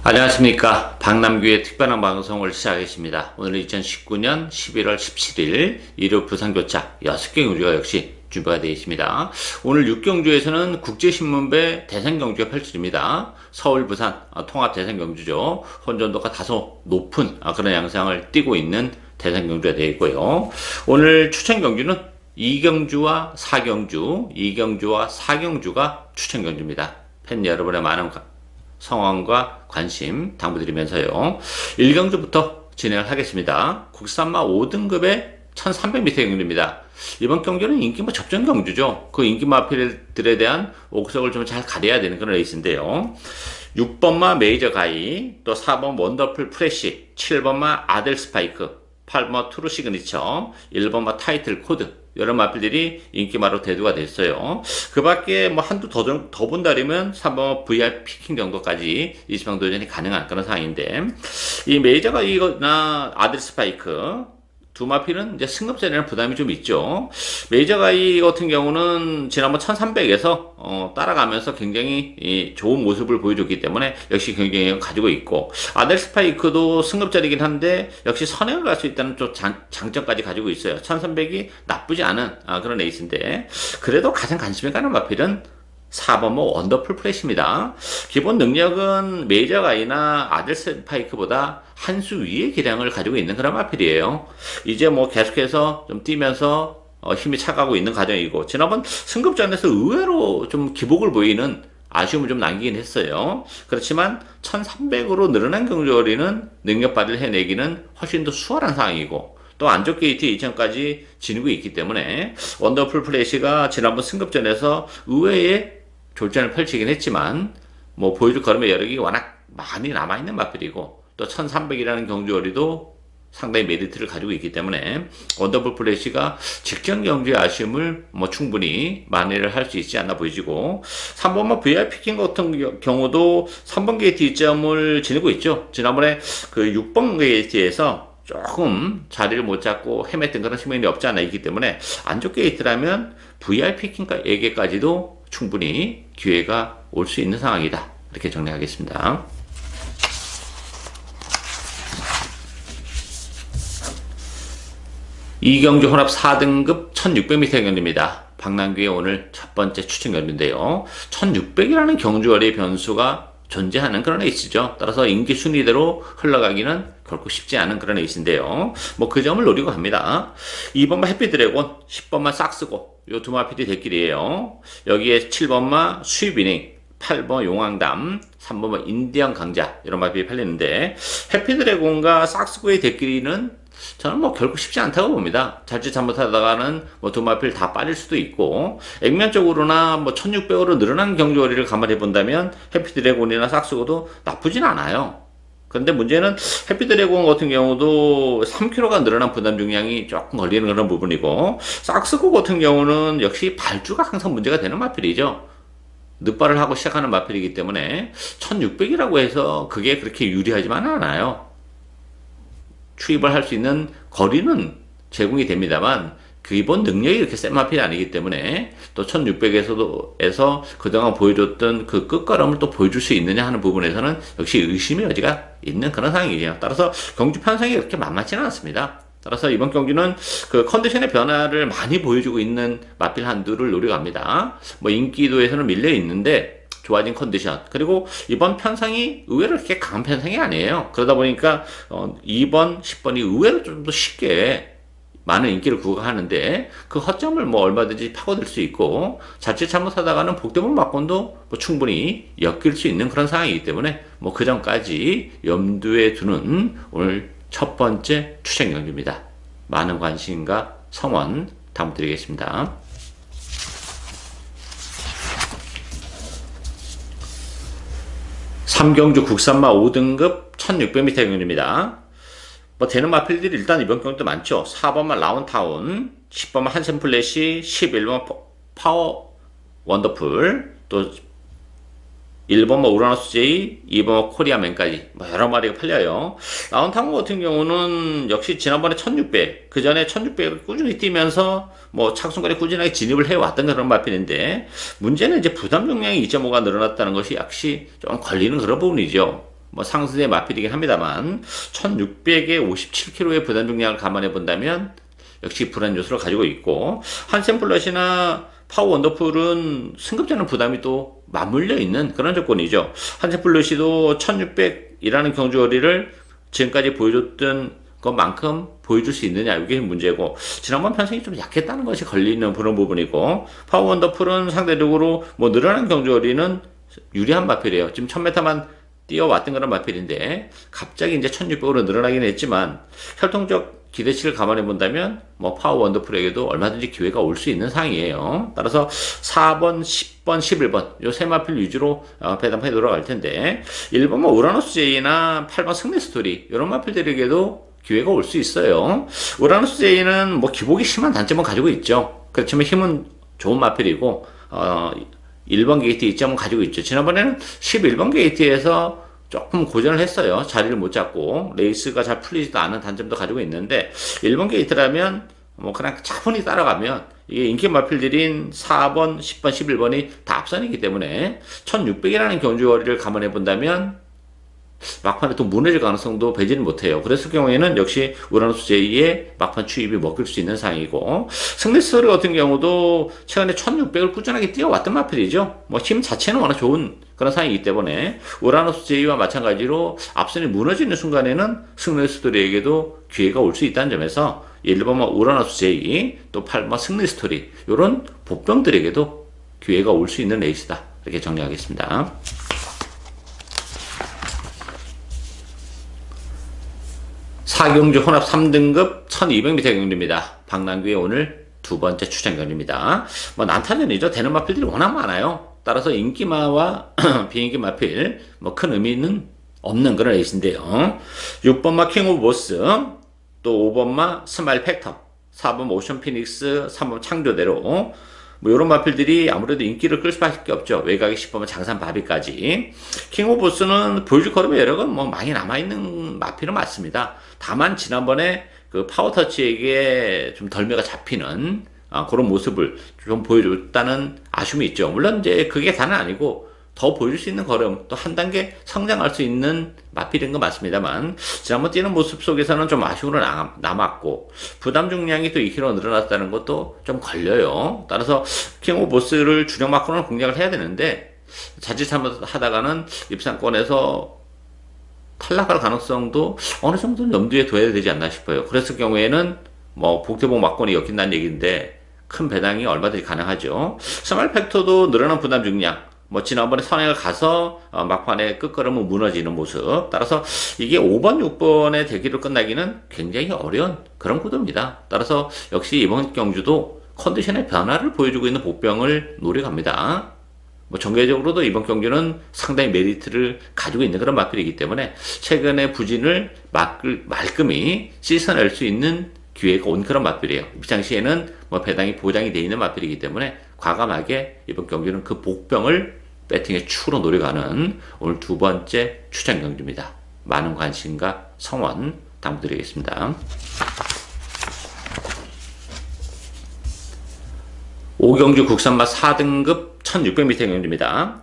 안녕하십니까. 박남규의 특별한 방송을 시작하겠습니다. 오늘은 2019년 11월 17일 일요 부산교차 6개 경주가 역시 준비가 되어 있습니다. 오늘 6경주에서는 국제신문배 대상경주가 펼쳐집니다. 서울, 부산 통합 대상경주죠. 혼전도가 다소 높은 그런 양상을 띠고 있는 대상경주가 되어 있고요. 오늘 추천경주는 2경주와 4경주, 2경주와 4경주가 추천경주입니다. 팬 여러분의 많은 성원과 관심 당부드리면서요. 1경주부터 진행을 하겠습니다. 국산마 5등급의 1300m 경주입니다. 이번 경주는 인기마 접전 경주죠. 그 인기마 필들에 대한 옥석을 좀 잘 가려야 되는 그런 레이스인데요. 6번마 메이저 가이, 또 4번 원더풀 프레쉬, 7번마 아델 스파이크, 8번마 트루 시그니처, 1번마 타이틀 코드, 여러 마필들이 인기마로 대두가 됐어요. 그 밖에 뭐 한두 더 본다면 3번 VIP 피킹 정도까지 20강 도전이 가능한 그런 상황인데, 이 메이저가 이거나 아들 스파이크, 두 마필은 이제 승급전에는 부담이 좀 있죠. 메이저 가이 같은 경우는 지난번 1300에서 따라가면서 굉장히 좋은 모습을 보여줬기 때문에 역시 경쟁력을 가지고 있고, 아델 스파이크도 승급전이긴 한데 역시 선행을 갈 수 있다는 좀 장점까지 가지고 있어요. 1300이 나쁘지 않은 그런 에이스인데, 그래도 가장 관심이 가는 마필은 4번 원더풀 프레시입니다. 기본 능력은 메이저 가이나 아델 스파이크보다 한 수 위의 기량을 가지고 있는 그런 마필이에요. 이제 계속해서 좀 뛰면서 힘이 차가고 있는 과정이고, 지난번 승급전에서 의외로 좀 기복을 보이는 아쉬움을 좀 남기긴 했어요. 그렇지만 1300으로 늘어난 경주거리는 능력 발휘를 해내기는 훨씬 더 수월한 상황이고, 또 안쪽 게이트 2000까지 지니고 있기 때문에 원더풀 플래시가 지난번 승급전에서 의외의 졸전을 펼치긴 했지만 보여줄 걸음의 여력이 워낙 많이 남아있는 마필이고, 또 1300이라는 경주거리도 상당히 메리트를 가지고 있기 때문에 원더풀 플래시가 직전 경주의 아쉬움을 충분히 만회를 할 수 있지 않나 보이지고, 3번만 VIP 킹 같은 경우도 3번 게이트 2점을 지니고 있죠. 지난번에 그 6번 게이트에서 조금 자리를 못 잡고 헤맸던 그런 측면이 없지 않아 있기 때문에 안쪽 게이트라면 VIP 킹에게까지도 충분히 기회가 올 수 있는 상황이다. 이렇게 정리하겠습니다. 이경주 혼합 4등급 1600m 경주입니다. 박남규의 오늘 첫 번째 추천 경주인데요. 1600이라는 경주거리의 변수가 존재하는 그런 에이스죠. 따라서 인기 순위대로 흘러가기는 결코 쉽지 않은 그런 에이스인데요. 그 점을 노리고 갑니다. 2번마 해피드래곤, 10번마 싹스고, 요 두 마필이 대길이에요. 여기에 7번마 수입이닝, 8번 용왕담, 3번마 인디언 강자, 이런 마필이 팔리는데, 해피드래곤과 싹스고의 대길이는 저는 결코 쉽지 않다고 봅니다. 자칫 잘못하다가는 두 마필 다 빠질 수도 있고, 액면적으로나 1600으로 늘어난 경주거리를 감안해 본다면 해피드래곤이나 싹스고도 나쁘진 않아요. 그런데 문제는 해피드래곤 같은 경우도 3kg가 늘어난 부담 중량이 조금 걸리는 그런 부분이고, 싹스고 같은 경우는 역시 발주가 항상 문제가 되는 마필이죠. 늦발을 하고 시작하는 마필이기 때문에 1600이라고 해서 그게 그렇게 유리하지만 않아요. 추입을 할 수 있는 거리는 제공이 됩니다만 기본 능력이 이렇게 센 마필이 아니기 때문에, 또 1600에서 그동안 보여줬던 그 끝걸음을 또 보여줄 수 있느냐 하는 부분에서는 역시 의심의 여지가 있는 그런 상황이죠. 따라서 경주 편성이 그렇게 만만치는 않습니다. 따라서 이번 경기는 그 컨디션의 변화를 많이 보여주고 있는 마필 한두를 노려갑니다. 인기도에서는 밀려 있는데 좋아진 컨디션, 그리고 이번 편성이 의외로 그렇게 강한 편성이 아니에요. 그러다 보니까 2번, 10번이 의외로 좀 더 쉽게 많은 인기를 구가하는데, 그 허점을 얼마든지 파고들 수 있고, 자칫 잘못하다가는 복대문 막건도 충분히 엮일 수 있는 그런 상황이기 때문에 그 점까지 염두에 두는 오늘 첫 번째 추천 경주입니다. 많은 관심과 성원 당부드리겠습니다. 3경주 국산마 5등급 1600m 경주입니다. 되는 마필들이 일단 이번 경주도 많죠. 4번마 라운타운, 10번마 한센플래시, 11번 파워 원더풀, 또 1번마 우라노스 제이, 2번마 코리아맨까지 여러 마리가 팔려요. 라운타운 같은 경우는 역시 지난번에 1600, 그 전에 1600을 꾸준히 뛰면서 착순거리 꾸준하게 진입을 해왔던 그런 마필인데, 문제는 이제 부담 용량이 2.5가 늘어났다는 것이 역시 좀 걸리는 그런 부분이죠. 뭐 상승의 마필이긴 합니다만 1600에 57kg의 부담 중량을 감안해 본다면 역시 불안 요소를 가지고 있고, 한센플러시나 파워 원더풀은 승급자는 부담이 또 맞물려 있는 그런 조건이죠. 한센플러시도 1600이라는 경주거리를 지금까지 보여줬던 것만큼 보여줄 수 있느냐, 이게 문제고, 지난번 편성이 좀 약했다는 것이 걸리는 그런 부분이고, 파워 원더풀은 상대적으로 뭐 늘어난 경주거리는 유리한 마필이에요. 지금 1000m만 뛰어왔던 그런 마필인데 갑자기 이제 1600으로 늘어나긴 했지만 혈통적 기대치를 감안해 본다면 뭐 파워 원더풀에게도 얼마든지 기회가 올 수 있는 상황이에요. 따라서 4번, 10번, 11번 요 세 마필 위주로 배당판에 돌아갈 텐데, 1번 뭐 우라노스 J나 8번 승리 스토리 이런 마필들에게도 기회가 올 수 있어요. 우라노스 J는 뭐 기복이 심한 단점은 가지고 있죠. 그렇지만 힘은 좋은 마필이고 1번 게이트 이점은 가지고 있죠. 지난번에는 11번 게이트에서 조금 고전을 했어요. 자리를 못 잡고 레이스가 잘 풀리지도 않은 단점도 가지고 있는데, 1번 게이트라면 뭐 그냥 차분히 따라가면 이게 인기 마필들인 4번, 10번, 11번이 다 앞선이기 때문에 1600이라는 경주거리를 감안해 본다면 막판에 또 무너질 가능성도 배제는 못해요. 그랬을 경우에는 역시 우라노스 J의 막판 추입이 먹힐 수 있는 상황이고, 승리스토리 같은 경우도 최근에 1600을 꾸준하게 뛰어왔던 마필이죠. 뭐 힘 자체는 워낙 좋은 그런 상황이기 때문에 우라노스 J와 마찬가지로 앞선이 무너지는 순간에는 승리스토리에게도 기회가 올 수 있다는 점에서 1번 우라노스 J, 또 8번 승리스토리, 이런 복병들에게도 기회가 올 수 있는 레이스다, 이렇게 정리하겠습니다. 4경주 혼합 3등급 1200m 경주입니다. 박남규의 오늘 두 번째 추천 경주입니다. 뭐 난타전이죠. 되는 마필들이 워낙 많아요. 따라서 인기마와 비인기 마필 뭐 큰 의미는 없는 그런 레이스인데요. 6번마 킹 오브 보스, 또 5번마 스마일 팩터, 4번 오션 피닉스, 3번 창조대로, 뭐 이런 마필들이 아무래도 인기를 끌 수밖에 없죠. 외곽이 10번만 장산 바비까지. 킹 오브 보스는 보여줄 걸음의 여력은 뭐 많이 남아있는 마필은 맞습니다. 다만 지난번에 그 파워터치에게 좀 덜매가 잡히는 그런 모습을 좀 보여줬다는 아쉬움이 있죠. 물론 이제 그게 다는 아니고 더 보여줄 수 있는 걸음, 또 한 단계 성장할 수 있는 마필인 건 맞습니다만, 지난번 뛰는 모습 속에서는 좀 아쉬움으로 남았고, 부담 중량이 또 2kg 늘어났다는 것도 좀 걸려요. 따라서 킹 오브 보스를 주력 마크로는 공략을 해야 되는데, 자칫 잘못하다가는 입상권에서 탈락할 가능성도 어느 정도는 염두에 둬야 되지 않나 싶어요. 그랬을 경우에는 뭐 복대복 막권이 엮인다는 얘기인데 큰 배당이 얼마든지 가능하죠. 스마일 팩터도 늘어난 부담 중량, 뭐 지난번에 선행을 가서 막판에 끝걸음은 무너지는 모습, 따라서 이게 5번, 6번의 대기로 끝나기는 굉장히 어려운 그런 구도입니다. 따라서 역시 이번 경주도 컨디션의 변화를 보여주고 있는 복병을 노려갑니다. 뭐 전개적으로도 이번 경주는 상당히 메리트를 가지고 있는 그런 마필이기 때문에 최근의 부진을 말끔히 씻어낼 수 있는 기회가 온 그런 마필이에요. 입장시에는 뭐 배당이 보장이 되어 있는 마필이기 때문에 과감하게 이번 경기는 그 복병을 배팅의 축으로 노려가는 오늘 두 번째 추천 경주입니다. 많은 관심과 성원 당부드리겠습니다. 5경주 국산마 4등급 1600m 경주입니다.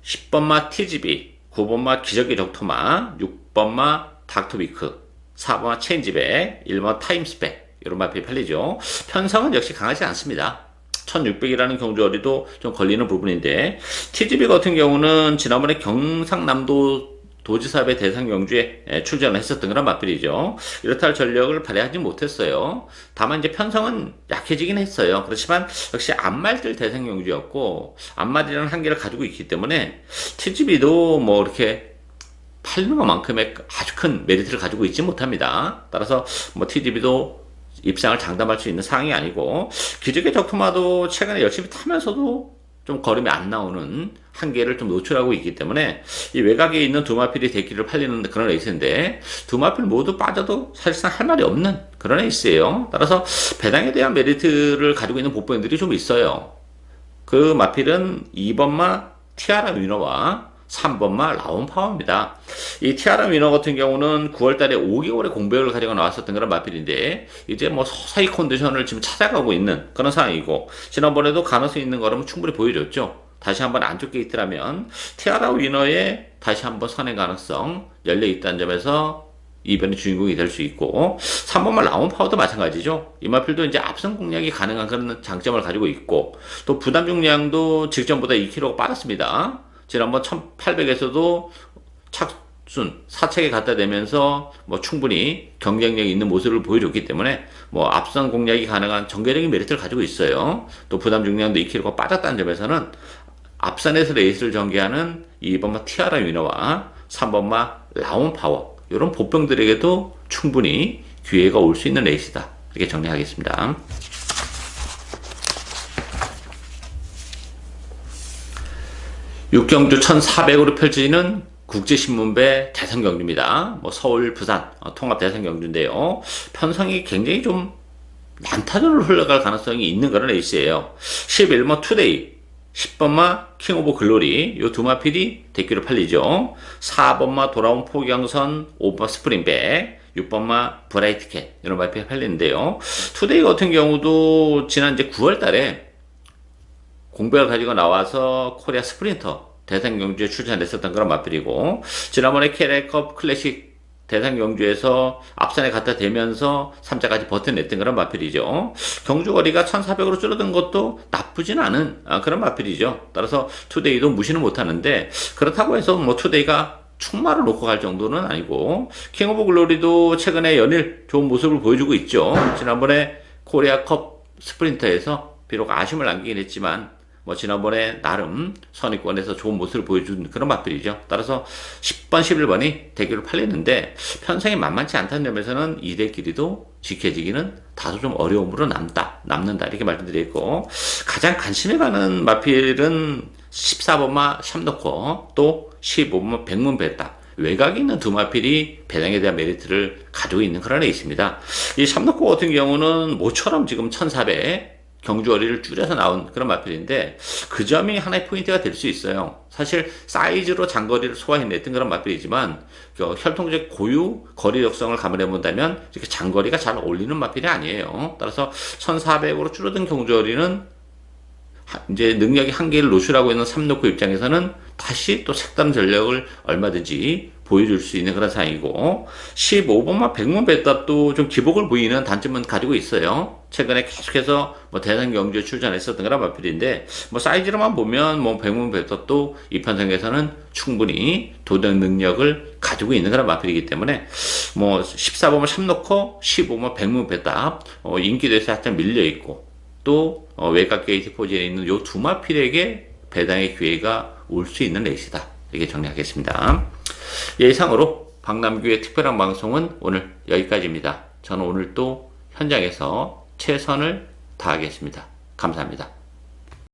10번마 TGB, 9번마 기저귀 적토마, 6번마 닥터비크, 4번마 체인지백, 1번 타임스백, 이런 마필이 팔리죠. 편성은 역시 강하지 않습니다. 1600이라는 경주거리도 좀 걸리는 부분인데, TGB 같은 경우는 지난번에 경상남도 도지사회 대상 경주에 출전을 했었던 그런 마필이죠. 이렇다 할 전력을 발휘하지 못했어요. 다만 이제 편성은 약해지긴 했어요. 그렇지만 역시 앞말들 대상 경주였고 앞말이라는 한계를 가지고 있기 때문에 TGB도 뭐 이렇게 팔리는 것만큼의 아주 큰 메리트를 가지고 있지 못합니다. 따라서 뭐 TGB도 입상을 장담할 수 있는 상황이 아니고, 기적의 적토마도 최근에 열심히 타면서도 좀 걸음이 안 나오는 한계를 좀 노출하고 있기 때문에 이 외곽에 있는 두 마필이 대기를 팔리는 그런 레이스인데, 두 마필 모두 빠져도 사실상 할 말이 없는 그런 레이스예요. 따라서 배당에 대한 메리트를 가지고 있는 복병들이 좀 있어요. 그 마필은 2번마 티아라 위너와 3번마 라온 파워입니다. 이 티아라 위너 같은 경우는 9월달에 5개월의 공백을 가지고 나왔었던 그런 마필인데, 이제 뭐 서서히 컨디션을 지금 찾아가고 있는 그런 상황이고, 지난번에도 가능성 있는 거라면 충분히 보여줬죠. 다시 한번 안쪽 게이트라면 티아라 위너에 다시 한번 선행 가능성 열려 있다는 점에서 이번에 주인공이 될 수 있고 3번만 라운 파워도 마찬가지죠. 이 마필도 이제 앞선 공략이 가능한 그런 장점을 가지고 있고 또 부담 중량도 직전보다 2kg가 빠졌습니다. 지난번 1800에서도 착순 사착에 갖다 대면서 뭐 충분히 경쟁력 있는 모습을 보여줬기 때문에 뭐 앞선 공략이 가능한 전개적인 메리트를 가지고 있어요. 또 부담 중량도 2kg가 빠졌다는 점에서는 앞선에서 레이스를 전개하는 2번마 티아라 위너와 3번마 라운 파워 이런 보병들에게도 충분히 기회가 올 수 있는 레이스다. 이렇게 정리하겠습니다. 6경주 1400으로 펼쳐지는 국제신문배 대선경주입니다. 뭐 서울, 부산 통합 대선경주인데요. 편성이 굉장히 좀 난타전으로 흘러갈 가능성이 있는 그런 레이스예요. 11번 투데이, 10번마 킹 오브 글로리 요 두 마필이 대기로 팔리죠. 4번마 돌아온 포경선, 5번 스프링백, 6번마 브라이트캣 이런 마필이 팔리는데요. 투데이 같은 경우도 지난 이제 9월 달에 공백을 가지고 나와서 코리아 스프린터 대상 경주에 출전했었던 그런 마필이고 지난번에 캐레컵 클래식 대상 경주에서 앞선에 갖다 대면서 3자까지 버텨냈던 그런 마필이죠. 경주 거리가 1400으로 줄어든 것도 나쁘진 않은 그런 마필이죠. 따라서 투데이도 무시는 못하는데 그렇다고 해서 뭐 투데이가 충마를 놓고 갈 정도는 아니고 킹 오브 글로리도 최근에 연일 좋은 모습을 보여주고 있죠. 지난번에 코리아컵 스프린터에서 비록 아쉬움을 남기긴 했지만 뭐 지난번에 나름 선의권에서 좋은 모습을 보여준 그런 마필이죠. 따라서 10번, 11번이 대기로 팔리는데 편성이 만만치 않다는 점에서는 이들끼리도 지켜지기는 다소 좀 어려움으로 남는다 이렇게 말씀드리고 가장 관심이 가는 마필은 14번마 샴노코 또 15번마 백문배다. 외곽에 있는 두 마필이 배당에 대한 메리트를 가지고 있는 그런 레이스입니다. 이 샴노코 같은 경우는 모처럼 지금 1400 경주거리를 줄여서 나온 그런 마필인데 그 점이 하나의 포인트가 될 수 있어요. 사실 사이즈로 장거리를 소화해냈던 그런 마필이지만 혈통적 고유 거리 역성을 감안해 본다면 이렇게 장거리가 잘 어울리는 마필이 아니에요. 따라서 1400으로 줄어든 경주거리는 이제 능력의 한계를 노출하고 있는 삼놓고 입장에서는 다시 또 색다른 전략을 얼마든지 보여줄 수 있는 그런 상황이고 15번만 백문배답도 좀 기복을 보이는 단점은 가지고 있어요. 최근에 계속해서 뭐 대선 경주에 출전했었던 그런 마필인데 뭐 사이즈로만 보면 뭐 백문배답도 이 편성에서는 충분히 도전 능력을 가지고 있는 그런 마필이기 때문에 뭐 14번만 샴놓고 15번 백문배답 인기도에서 약간 밀려있고 또 외곽 게이트 포지션에 있는 요 두 마필에게 배당의 기회가 올 수 있는 레이스다. 이렇게 정리하겠습니다. 예, 이상으로 박남규의 특별한 방송은 오늘 여기까지입니다. 저는 오늘 또 현장에서 최선을 다하겠습니다. 감사합니다.